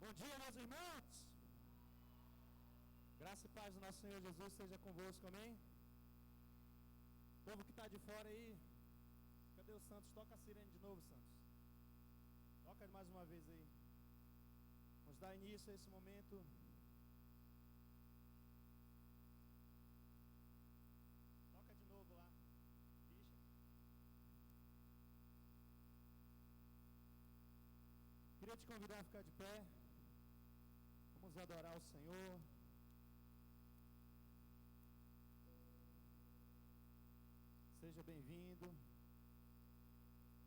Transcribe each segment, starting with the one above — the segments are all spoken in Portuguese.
Bom dia, meus irmãos. Graça e paz do nosso Senhor Jesus seja convosco, amém? O povo que está de fora aí, cadê o Santos? Toca a sirene de novo, Santos. Toca mais uma vez aí. Vamos dar início a esse momento. Toca de novo lá. Ficha. Queria te convidar a ficar de pé. Vamos adorar o Senhor. Seja bem-vindo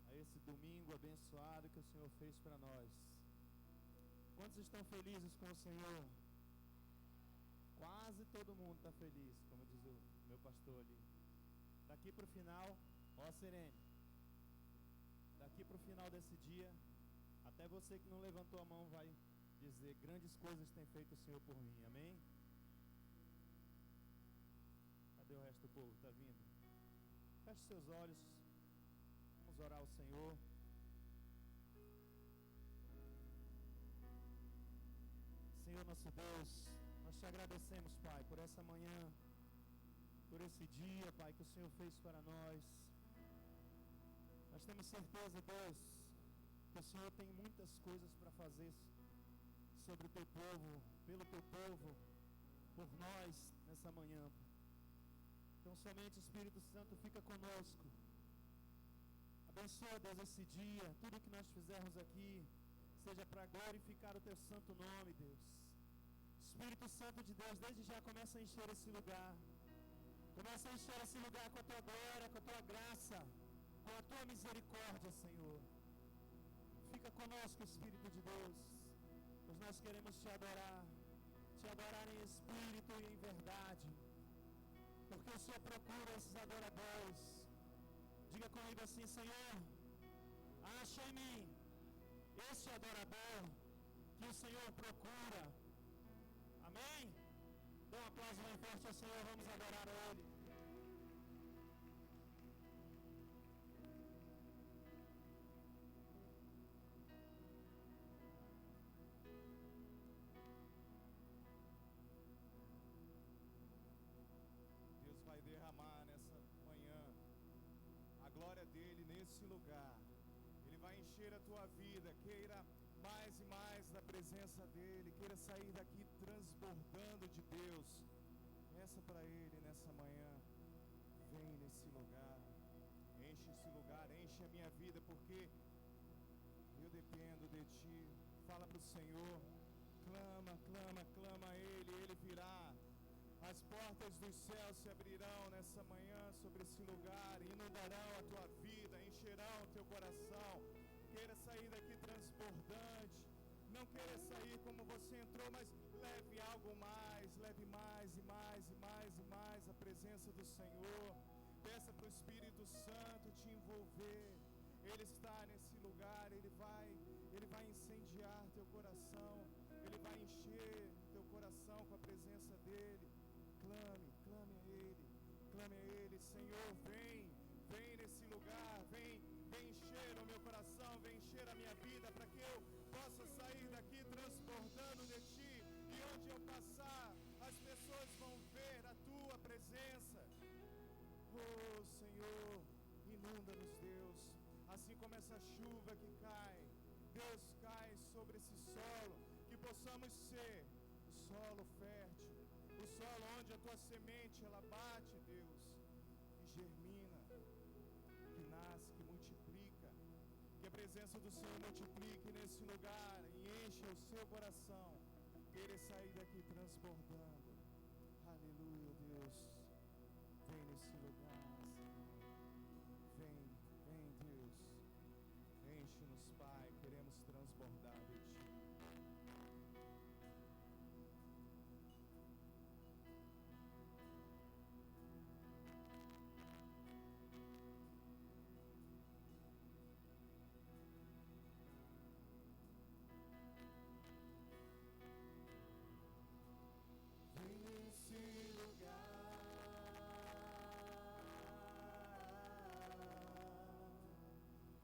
a esse domingo abençoado que o Senhor fez para nós. Quantos estão felizes com o Senhor? Quase todo mundo está feliz, como diz o meu pastor ali. Daqui para o final, ó Sirene, daqui para o final desse dia, até você que não levantou a mão vai dizer: grandes coisas tem feito o Senhor por mim, amém? Cadê o resto do povo? Está vindo? Feche seus olhos, vamos orar ao Senhor. Senhor nosso Deus, nós te agradecemos, Pai, por essa manhã, por esse dia, Pai, que o Senhor fez para nós. Nós temos certeza, Deus, que o Senhor tem muitas coisas para fazer sobre o teu povo, pelo teu povo, por nós nessa manhã. Então somente o Espírito Santo fica conosco. Abençoa, Deus, esse dia, tudo que nós fizermos aqui seja para glorificar o teu santo nome, Deus. Espírito Santo de Deus, desde já começa a encher esse lugar. Começa a encher esse lugar com a tua glória, com a tua graça, com a tua misericórdia, Senhor. Fica conosco, Espírito de Deus, pois nós queremos te adorar em espírito e em verdade, porque o Senhor procura esses adoradores. Diga comigo assim: Senhor, acha em mim esse adorador que o Senhor procura. Amém? Dê um aplauso bem forte ao Senhor, vamos adorar a Ele. Deus vai derramar nessa manhã a glória dele nesse lugar. Ele vai encher a tua vida. Queira mais e mais da presença dele. Queira sair daqui transbordando de Deus. Peça para ele nessa manhã: vem nesse lugar, enche esse lugar, enche a minha vida, porque eu dependo de ti. Fala para o Senhor, clama, clama, clama a ele, ele virá. As portas dos céus se abrirão nessa manhã sobre esse lugar, inundarão a tua vida, encherão o teu coração. Queira sair daqui transbordante, não queira sair como você entrou, mas leve algo mais, leve mais e mais e mais e mais a presença do Senhor. Peça para o Espírito Santo te envolver. Ele está nesse lugar, ele vai incendiar teu coração, ele vai encher teu coração com a presença dele. Clame a ele, Senhor, vem nesse lugar, vem encher o meu coração, vem encher a minha vida, para que eu possa sair daqui transbordando de ti, e onde eu passar, as pessoas vão ver a tua presença. Oh Senhor, inunda-nos, Deus, assim como essa chuva que cai, Deus, cai sobre esse solo, que possamos ser o solo fértil, o solo onde a tua semente ela bate, Deus, e germina, que nasce, que multiplica, que a presença do Senhor multiplique nesse lugar e encha o seu coração, querer sair daqui transbordando. Aleluia, Deus, vem nesse lugar, Senhor, vem Deus, enche-nos, Pai, queremos transbordar de ti.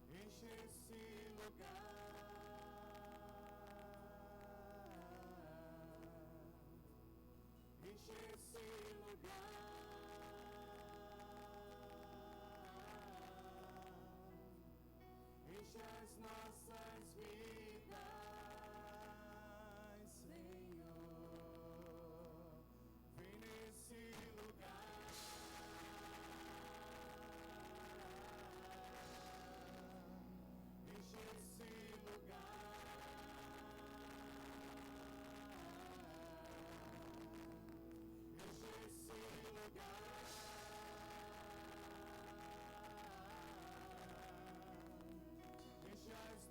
Enche esse lugar, enche as nossas vidas, Senhor. Vem nesse lugar. Enche esse lugar. Enche esse lugar. Enche as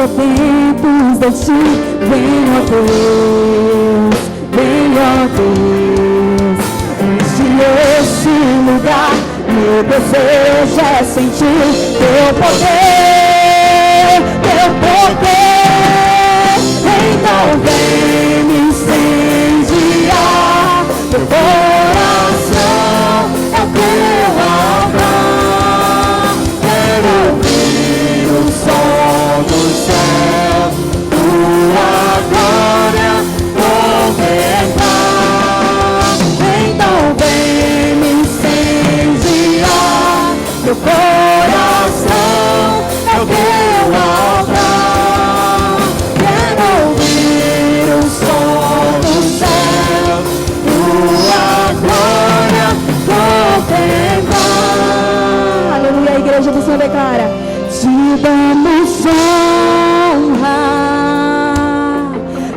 sedentos de ti, vem, ó Deus, enche este lugar. Meu desejo é sentir teu poder, então vem me incendiar. Teu coração é teu altar. Quero ouvir o som do céu, tua glória contemplar. Então vem me incendiar. Teu coração é teu altar. Quero ouvir o som do céu, tua glória contemplar. Aleluia, a igreja do Senhor declara: te damos honra,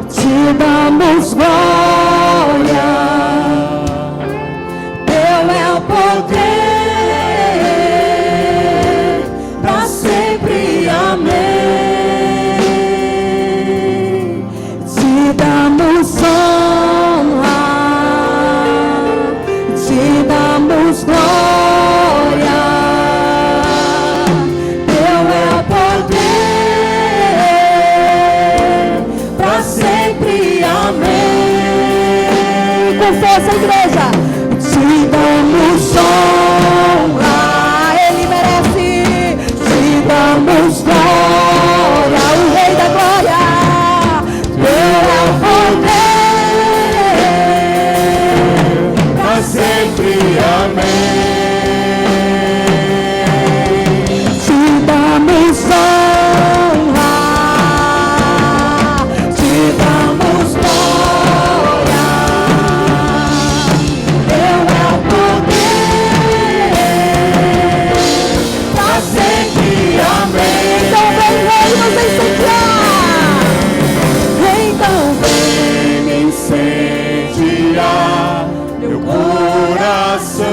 te damos glória. Teu é o poder, pra sempre, amém. Te damos honra, te damos glória. Teu é o poder, pra sempre, amém. Com força, igreja. Te damos honra, Ele merece. Te damos glória, o Rei da glória. Teu é o poder, pra sempre, amém. Te damos honra, te damos glória. Teu é o poder, pra sempre, amém. Então vem, Rei, nos incendiar. Então vem me incendiar. Meu coração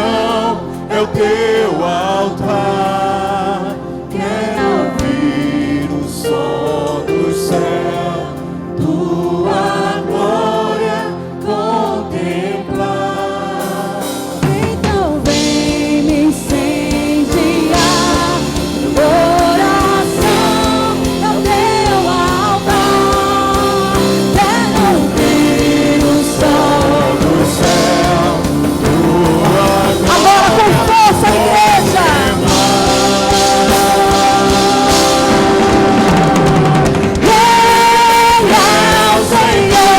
é o teu altar. Quero ouvir o som do céu, tua glória contemplar. Então vem me incendiar. Meu coração é o teu altar. Quero ouvir o som do céu. Agora com força, igreja. Rei é o Senhor,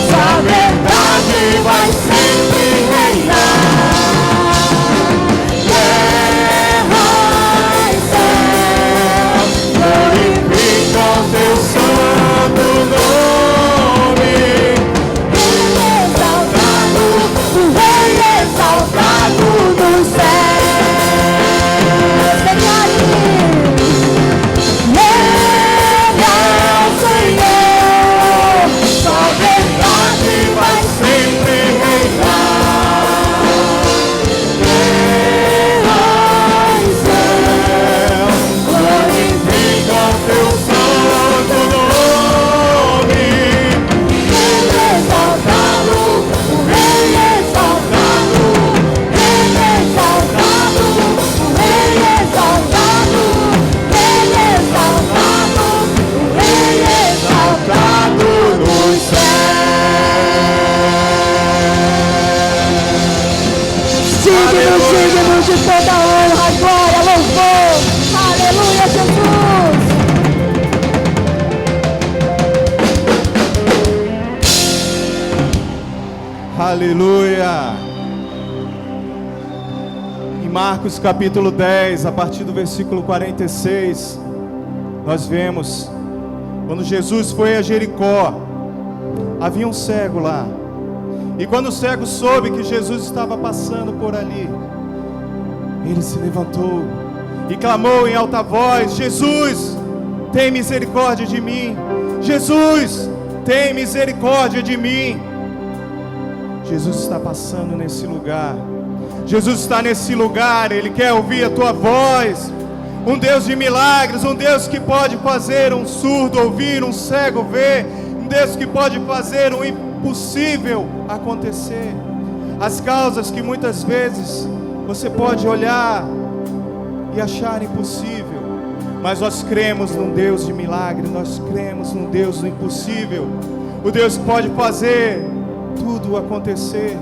sua verdade vai sempre reinar. Terra e céu Glorificam teu santo nome. Ele é exaltado, o Rei exaltado dos céus. Declare: Ele é o Senhor, sua verdade vai sempre reinar. Terra e céu Glorificam teu santo nome. Ele é exaltado, o Rei exaltado. Ele é exaltado, o Rei exaltado. Ele é exaltado, o Rei exaltado nos céus. Digno de toda honra, glória, louvor. Aleluia, Jesus. Aleluia. Em Marcos capítulo 10, a partir do versículo 46, nós vemos quando Jesus foi a Jericó, havia um cego lá. E quando o cego soube que Jesus estava passando por ali, ele se levantou e clamou em alta voz: Jesus, tem misericórdia de mim. Jesus, tem misericórdia de mim. Jesus está passando nesse lugar. Jesus está nesse lugar, Ele quer ouvir a tua voz. um Deus de milagres, um Deus que pode fazer um surdo ouvir, um cego ver, um Deus que pode fazer o impossível acontecer. As causas que muitas vezes você pode olhar e achar impossível, mas nós cremos num Deus de milagre, nós cremos num Deus do impossível, o Deus que pode fazer tudo acontecer.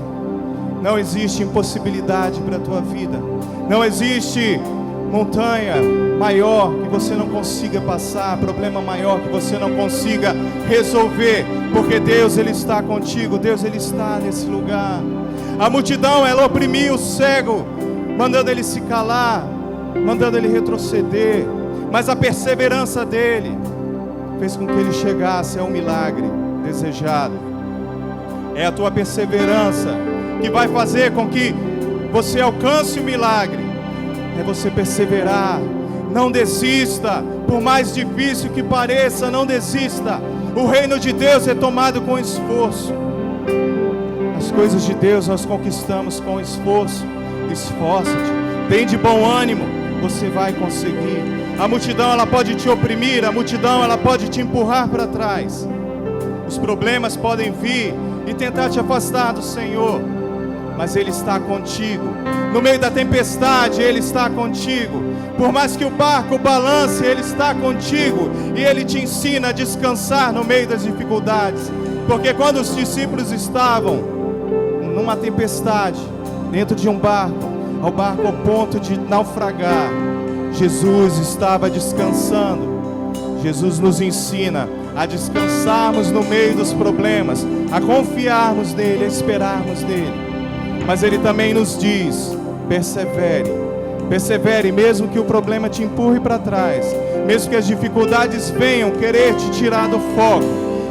Não existe impossibilidade para a tua vida, não existe montanha maior que você não consiga passar, problema maior que você não consiga resolver, porque Deus, Ele está contigo, Deus, Ele está nesse lugar. A multidão, ela oprimia o cego, mandando ele se calar, mandando ele retroceder, mas a perseverança dele fez com que ele chegasse ao milagre desejado. É a tua perseverança que vai fazer com que você alcance o milagre. É você perseverar, não desista, por mais difícil que pareça, não desista. O reino de Deus é tomado com esforço. As coisas de Deus nós conquistamos com esforço. Esforça-te, tem de bom ânimo, você vai conseguir. A multidão, ela pode te oprimir, a multidão, ela pode te empurrar para trás. Os problemas podem vir e tentar te afastar do Senhor, mas Ele está contigo. No meio da tempestade, Ele está contigo. Por mais que o barco balance, Ele está contigo. E Ele te ensina a descansar no meio das dificuldades. Porque quando os discípulos estavam numa tempestade, dentro de um barco, ao barco ao ponto de naufragar, Jesus estava descansando. Jesus nos ensina a descansarmos no meio dos problemas, a confiarmos nele, a esperarmos nele. Mas Ele também nos diz: persevere, persevere, mesmo que o problema te empurre para trás, mesmo que as dificuldades venham querer te tirar do foco.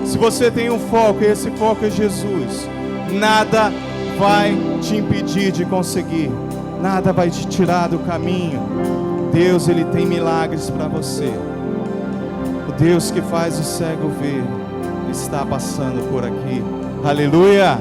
Se você tem um foco, e esse foco é Jesus, nada vai te impedir de conseguir, nada vai te tirar do caminho. Deus, Ele tem milagres para você. O Deus que faz o cego ver está passando por aqui. Aleluia!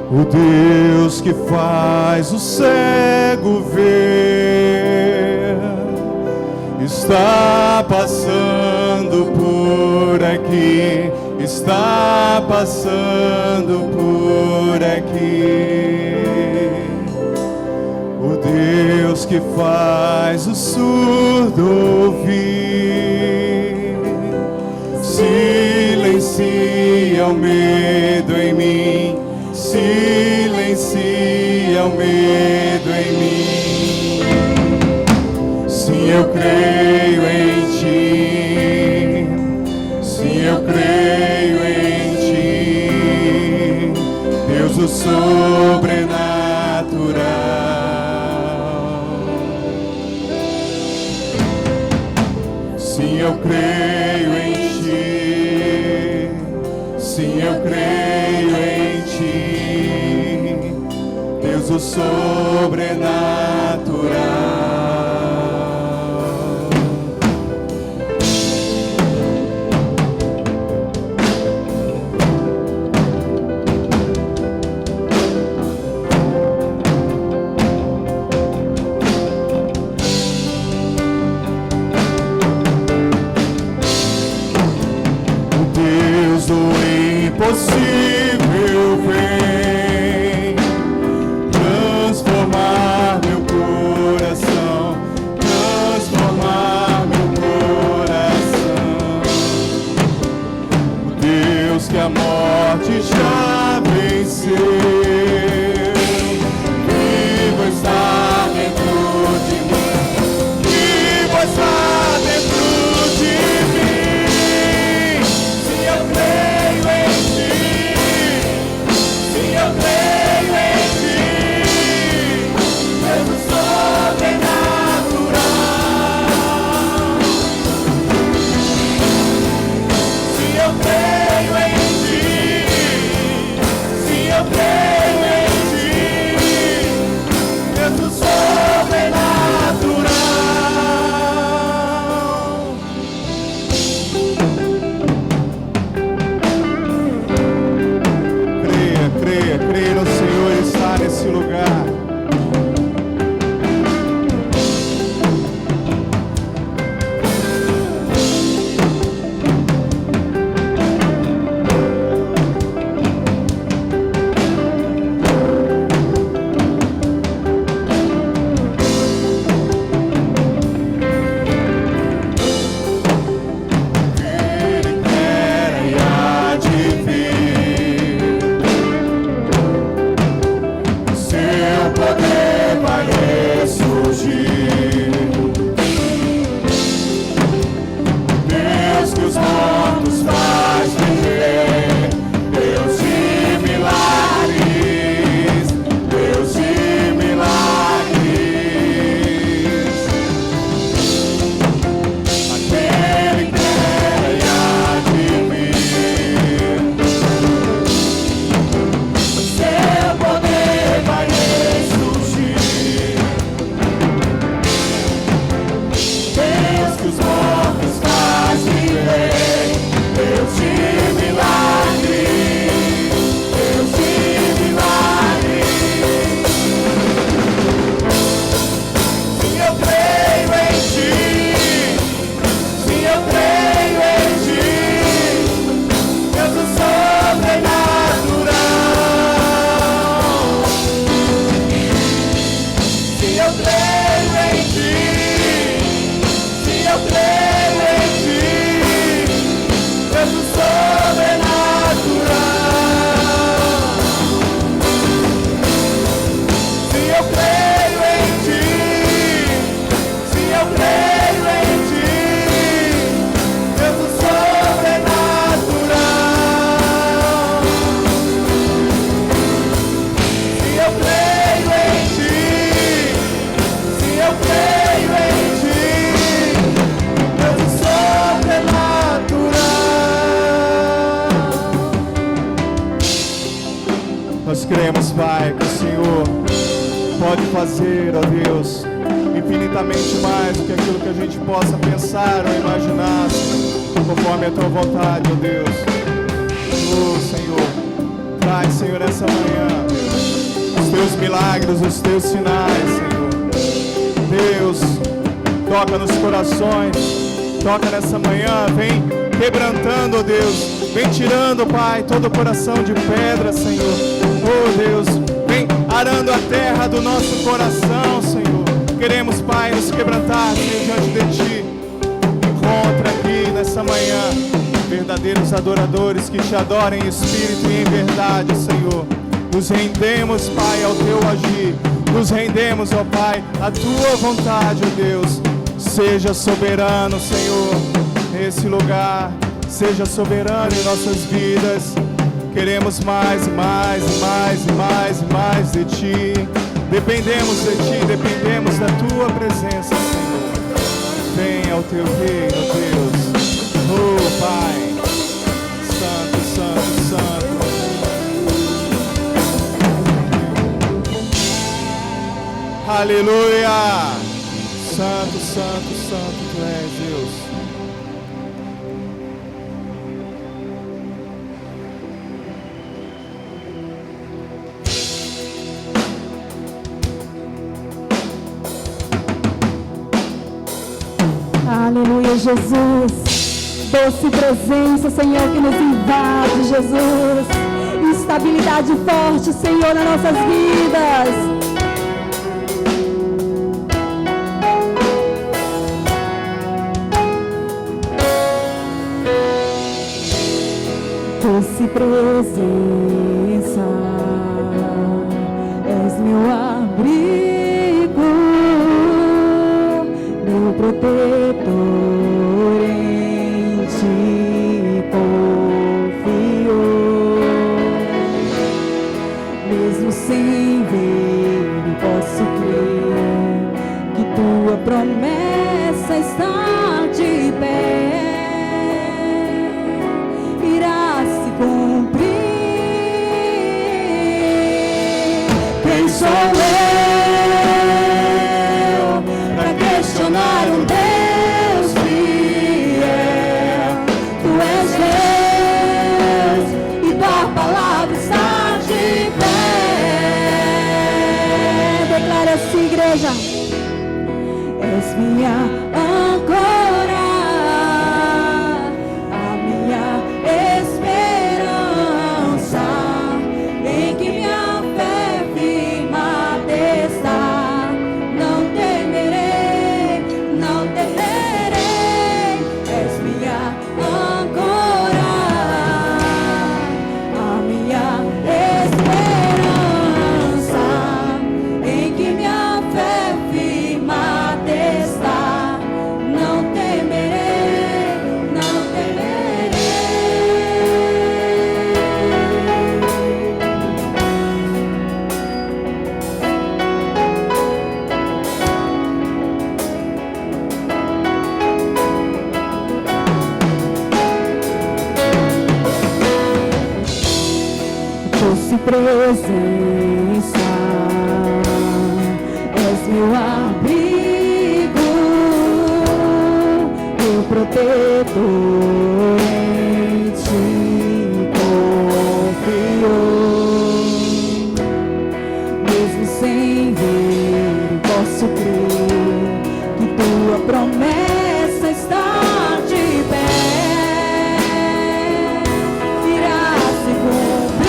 O Deus que faz o cego ver está passando por aqui, está passando por aqui. O Deus que faz o surdo ouvir silencia o medo em mim, silencia o medo em mim. Sim, eu creio em Ti, sim, eu creio em Ti, Deus do sobrenatural. Sim, eu creio em Ti, sim, eu creio em Ti, Deus o sobrenatural. O Deus do impossível vem transformar meu coração, transformar meu coração. O Deus que a morte já venceu, vivo está dentro de mim, vivo está dentro de mim. Se eu creio em Ti, se eu creio em Ti, Deus sobrenatural. Se eu creio em Ti, se eu creio em Ti, nós cremos, Pai, que o Senhor pode fazer, ó Deus, infinitamente mais do que aquilo que a gente possa pensar ou imaginar, conforme a Tua vontade, ó Deus. Senhor, traz, Senhor, nessa manhã os Teus milagres, os Teus sinais, Senhor. Deus, toca nos corações, toca nessa manhã, vem quebrantando, ó Deus, vem tirando, Pai, todo o coração de pedra, Senhor. Oh Deus, vem arando a terra do nosso coração, Senhor. Queremos, Pai, nos quebrantar, Senhor, diante de Ti. Encontra aqui nessa manhã verdadeiros adoradores que Te adorem em espírito e em verdade, Senhor. Nos rendemos, Pai, ao Teu agir. Nos rendemos, ó Pai, à Tua vontade, ó Deus. Seja soberano, Senhor, nesse lugar. Seja soberano em nossas vidas. Queremos mais, mais, mais, mais, mais de Ti. Dependemos de Ti, dependemos da Tua presença, Senhor. Venha ao Teu reino, Deus. Oh, Pai, Santo, Santo, Santo. Aleluia! Santo, Santo, Santo, Tu és, Deus. Aleluia, Jesus. Doce presença, Senhor, que nos invade, Jesus. Estabilidade forte, Senhor, nas nossas vidas. Doce presença, és meu abrigo, meu protetor, em Ti confio. Mesmo sem ver, posso crer que Tua promessa está de pé. Sou eu para questionar um Deus fiel. Tu és Deus e Tua palavra está de pé. Declara assim, igreja. És minha âncora, a minha esperança, em que minha presença, és meu abrigo, meu protetor, em Ti confio. Mesmo sem ver, posso crer que Tua promessa está de pé. Irá se cumprir.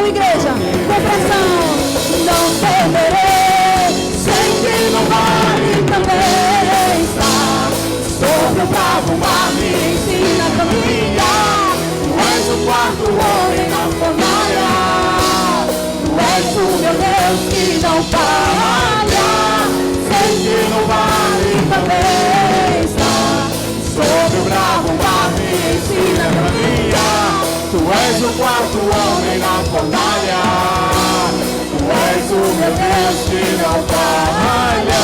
pressão, igreja. Com pressão. Não temerei. Sei que no vale também está. Sobre o bravo mar me ensina a caminhar. Tu és o quarto homem na fornalha. Tu és o meu Deus que não falha. Sei que no vale também está. Sobre o bravo mar me ensina a caminhar. Tu és o quarto homem na fornalha. Tu és o meu Deus que não falha.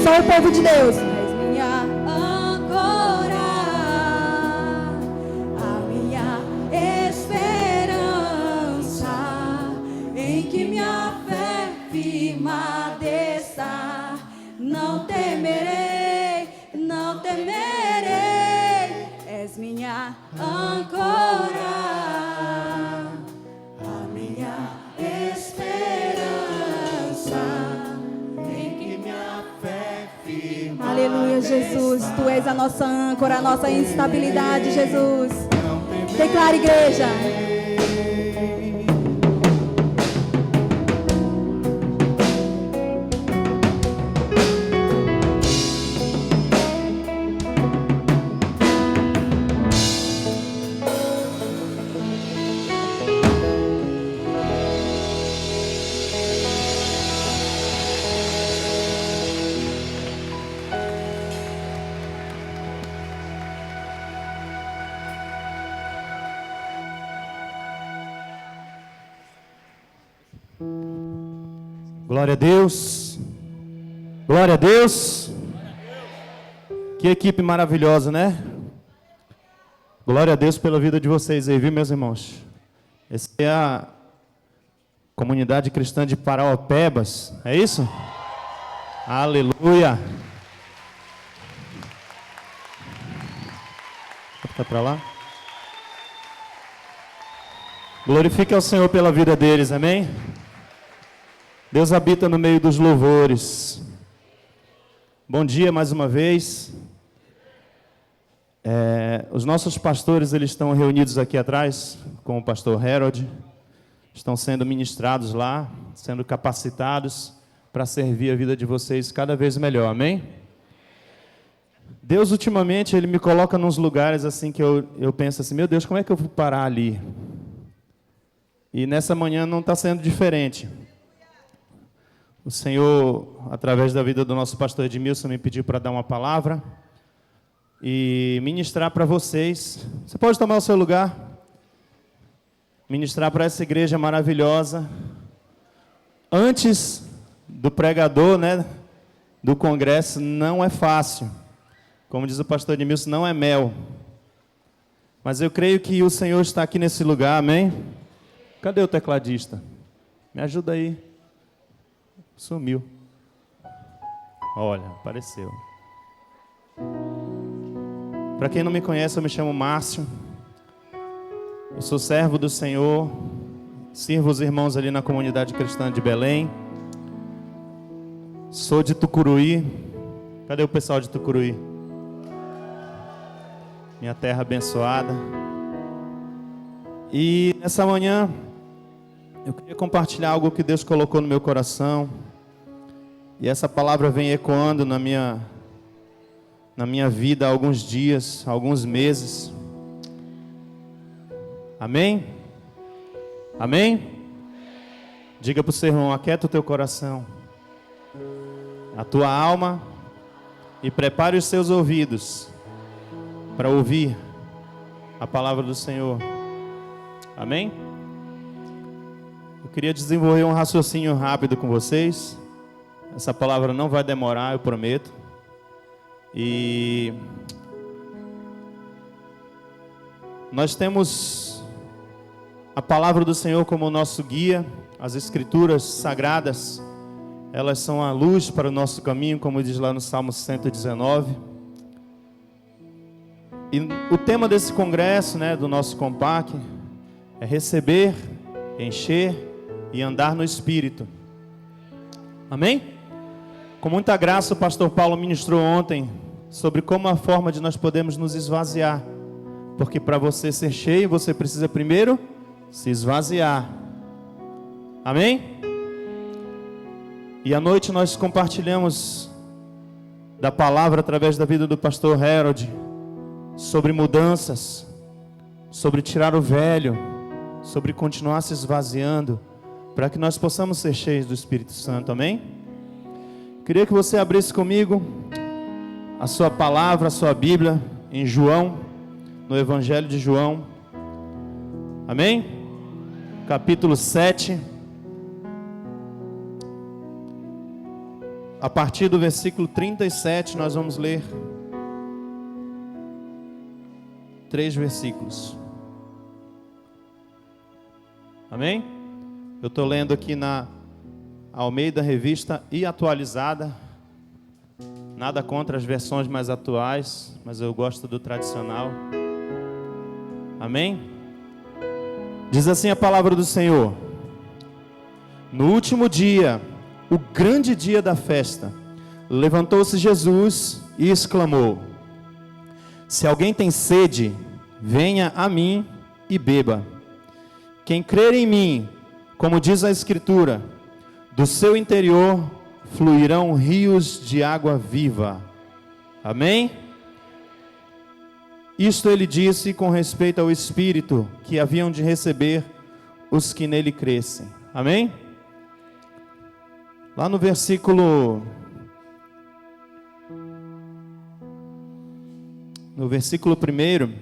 Só o povo de Deus. És minha âncora, a minha esperança, em que minha fé firmada está. Não temerei, não temerei. És minha âncora, a minha esperança. Aleluia, Jesus. Tu és a nossa âncora, a nossa instabilidade, Jesus. Declara, igreja. Glória a Deus. Glória a Deus. Que equipe maravilhosa, né? Glória a Deus pela vida de vocês aí, viu, meus irmãos? Essa é a comunidade cristã de Paraopebas, é isso? Aleluia. Vou ficar para lá. Glorifique ao Senhor pela vida deles, amém? Deus habita no meio dos louvores. Bom dia mais uma vez. Os nossos pastores, eles estão reunidos aqui atrás com o pastor Harold. Estão sendo ministrados lá, sendo capacitados para servir a vida de vocês cada vez melhor, amém? Deus ultimamente, Ele me coloca nos lugares assim que eu penso assim, meu Deus, como é que eu vou parar ali? E nessa manhã não está sendo diferente. O Senhor, através da vida do nosso pastor Edmilson, me pediu para dar uma palavra e ministrar para vocês. Você pode tomar o seu lugar? Ministrar para essa igreja maravilhosa. Antes do pregador, né, do congresso, não é fácil. Como diz o pastor Edmilson, não é mel. Mas eu creio que o Senhor está aqui nesse lugar, amém? Cadê o tecladista? Me ajuda aí. Sumiu. Olha, apareceu. Para quem não me conhece, eu me chamo Márcio. Eu sou servo do Senhor. Sirvo os irmãos ali na comunidade cristã de Belém. Sou de Tucuruí. Cadê o pessoal de Tucuruí? Minha terra abençoada. E nessa manhã eu queria compartilhar algo que Deus colocou no meu coração. E essa palavra vem ecoando na minha vida há alguns dias, alguns meses. Amém? Amém? Diga para o seu irmão, aquieta o teu coração, a tua alma, e prepare os seus ouvidos para ouvir a palavra do Senhor. Amém? Eu queria desenvolver um raciocínio rápido com vocês. Essa palavra não vai demorar, eu prometo. E nós temos a palavra do Senhor como nosso guia. As escrituras sagradas, elas são a luz para o nosso caminho, como diz lá no Salmo 119. E o tema desse congresso, né, do nosso Compac, é receber, encher e andar no Espírito. Amém? Com muita graça o pastor Paulo ministrou ontem sobre como a forma de nós podemos nos esvaziar. Porque para você ser cheio, você precisa primeiro se esvaziar. Amém? E à noite nós compartilhamos da palavra através da vida do pastor Harold sobre mudanças, sobre tirar o velho, sobre continuar se esvaziando, para que nós possamos ser cheios do Espírito Santo. Amém? Queria que você abrisse comigo a sua palavra, a sua Bíblia, em João, no Evangelho de João. Amém? Capítulo 7. A partir do versículo 37, nós vamos ler 3 versículos. Amém? Eu estou lendo aqui na Almeida Revista e Atualizada. Nada contra as versões mais atuais, mas eu gosto do tradicional. Amém? Diz assim a palavra do Senhor: no último dia, o grande dia da festa, levantou-se Jesus e exclamou: se alguém tem sede, venha a mim e beba. Quem crer em mim, como diz a Escritura, do seu interior fluirão rios de água viva. Amém? Isto ele disse com respeito ao Espírito que haviam de receber os que nele crescem. Amém? Lá no versículo 1,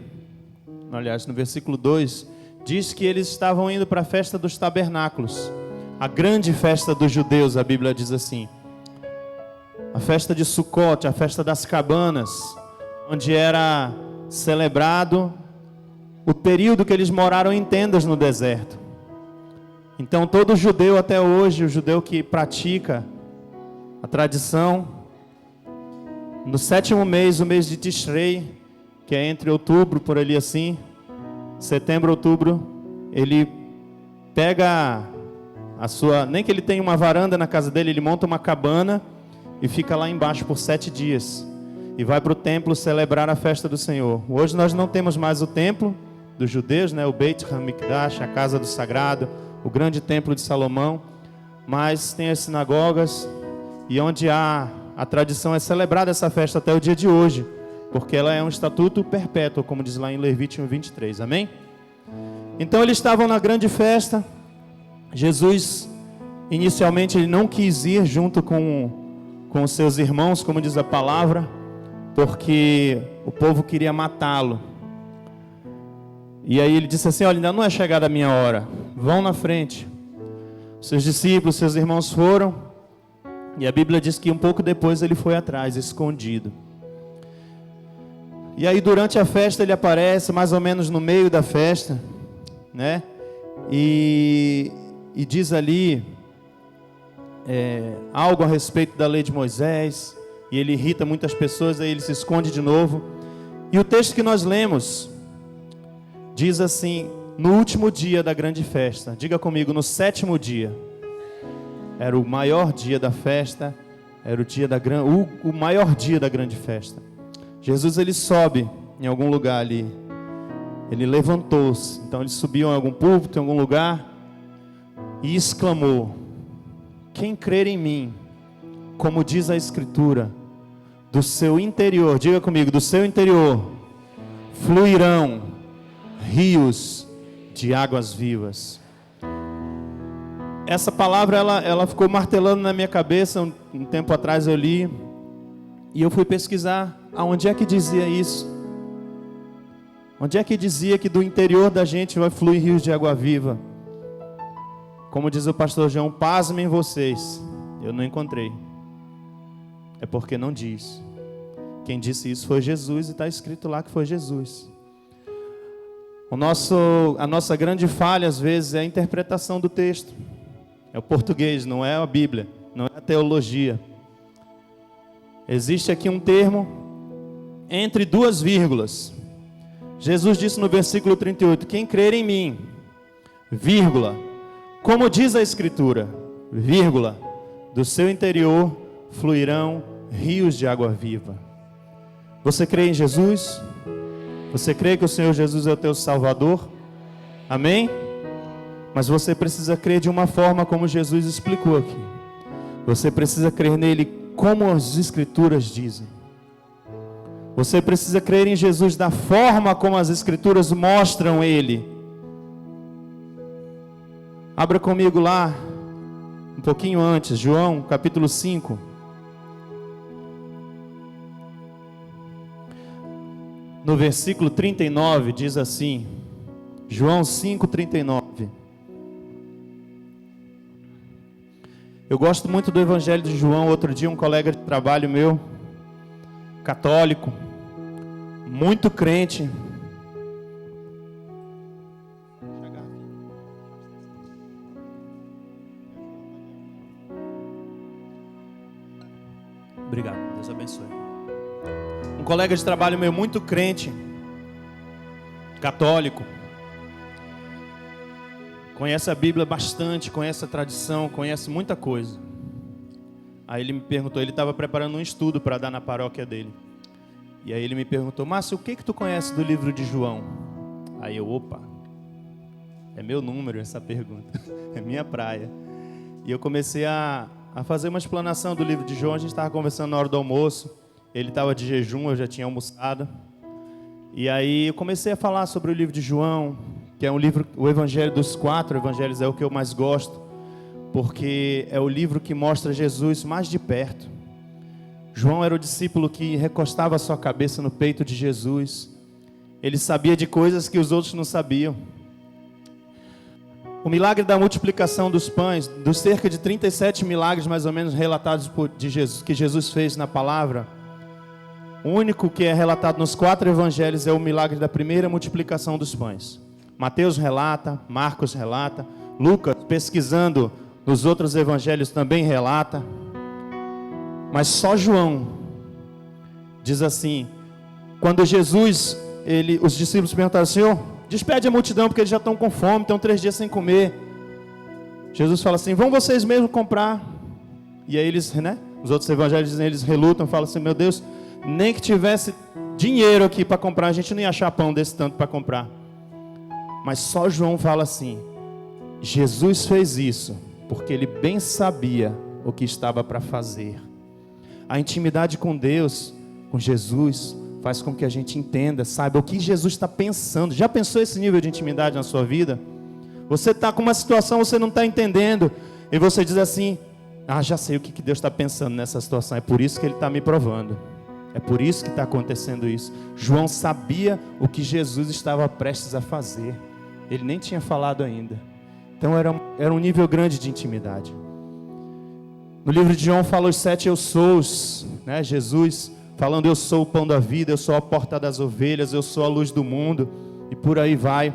aliás, no versículo 2, diz que eles estavam indo para a festa dos tabernáculos, a grande festa dos judeus, a Bíblia diz assim. A festa de Sucote, a festa das cabanas, onde era celebrado o período que eles moraram em tendas no deserto. Então todo judeu até hoje, o judeu que pratica a tradição, no 7º mês, o mês de Tishrei, que é entre outubro, por ali assim, setembro, outubro, ele pega a sua, nem que ele tenha uma varanda na casa dele, ele monta uma cabana e fica lá embaixo por 7 dias. E vai para o templo celebrar a festa do Senhor. Hoje nós não temos mais o templo dos judeus, né? O Beit HaMikdash, a casa do sagrado, o grande templo de Salomão. Mas tem as sinagogas, e onde há a tradição é celebrada essa festa até o dia de hoje, porque ela é um estatuto perpétuo, como diz lá em Levítico 23, amém? Então eles estavam na grande festa. Jesus, inicialmente, ele não quis ir junto com os seus irmãos, como diz a palavra, porque o povo queria matá-lo. E aí ele disse assim: olha, ainda não é chegada a minha hora, vão na frente. Seus discípulos, seus irmãos foram, e a Bíblia diz que um pouco depois ele foi atrás, escondido. E aí durante a festa ele aparece, mais ou menos no meio da festa, né? E diz ali algo a respeito da lei de Moisés, e ele irrita muitas pessoas, aí ele se esconde de novo. E o texto que nós lemos diz assim: no último dia da grande festa, diga comigo, no 7º dia, era o maior dia da festa, era o maior dia da grande festa. Jesus, ele sobe em algum lugar ali, ele levantou-se, então ele subiu em algum púlpito, em algum lugar, e exclamou: quem crer em mim, como diz a Escritura, do seu interior, diga comigo, do seu interior, fluirão rios de águas vivas. Essa palavra, ela ficou martelando na minha cabeça, um tempo atrás eu li, e eu fui pesquisar, aonde é que dizia isso? Onde é que dizia que do interior da gente vai fluir rios de água viva? Como diz o pastor João, pasmem vocês, eu não encontrei. É porque não diz. Quem disse isso foi Jesus, e está escrito lá que foi Jesus. A nossa grande falha às vezes é a interpretação do texto. É o português, não é a Bíblia, não é a teologia. Existe aqui um termo entre 2 vírgulas. Jesus disse no versículo 38, quem crer em mim, vírgula, como diz a Escritura, vírgula, do seu interior fluirão rios de água viva. Você crê em Jesus? Você crê que o Senhor Jesus é o teu Salvador? Amém? Mas você precisa crer de uma forma como Jesus explicou aqui. Você precisa crer nele como as Escrituras dizem. Você precisa crer em Jesus da forma como as Escrituras mostram ele. Abra comigo lá, um pouquinho antes, João capítulo 5. No versículo 39 diz assim, João 5:39. Eu gosto muito do Evangelho de João. Outro dia um colega de trabalho meu, católico, muito crente, obrigado, Deus abençoe. Um colega de trabalho meu, muito crente, católico, conhece a Bíblia bastante, conhece a tradição, conhece muita coisa. Aí ele me perguntou, ele estava preparando um estudo para dar na paróquia dele. E aí ele me perguntou, Márcio, o que tu conhece do livro de João? Aí eu, opa, é meu número essa pergunta, é minha praia. E eu comecei a fazer uma explanação do livro de João. A gente estava conversando na hora do almoço, ele estava de jejum, eu já tinha almoçado. E aí eu comecei a falar sobre o livro de João, que é um livro, o Evangelho dos 4 Evangelhos é o que eu mais gosto, porque é o livro que mostra Jesus mais de perto. João era o discípulo que recostava a sua cabeça no peito de Jesus. Ele sabia de coisas que os outros não sabiam. O milagre da multiplicação dos pães, dos cerca de 37 milagres mais ou menos relatados de Jesus, que Jesus fez na palavra, o único que é relatado nos 4 evangelhos é o milagre da primeira multiplicação dos pães. Mateus relata, Marcos relata, Lucas, pesquisando nos outros evangelhos, também relata. Mas só João diz assim, quando Jesus, os discípulos perguntaram, Senhor, despede a multidão porque eles já estão com fome, estão 3 dias sem comer. Jesus fala assim, vão vocês mesmos comprar. E aí eles, os outros evangelhos dizem, eles relutam, falam assim, meu Deus, nem que tivesse dinheiro aqui para comprar, a gente não ia achar pão desse tanto para comprar. Mas só João fala assim, Jesus fez isso porque ele bem sabia o que estava para fazer. A intimidade com Deus, com Jesus, faz com que a gente entenda, saiba o que Jesus está pensando. Já pensou esse nível de intimidade na sua vida? Você está com uma situação, você não está entendendo, e você diz assim, já sei o que Deus está pensando nessa situação, é por isso que Ele está me provando, é por isso que está acontecendo isso. João sabia o que Jesus estava prestes a fazer, ele nem tinha falado ainda. Então era um nível grande de intimidade. No livro de João fala os 7 eu sous, Jesus falando, eu sou o pão da vida, eu sou a porta das ovelhas, eu sou a luz do mundo, e por aí vai.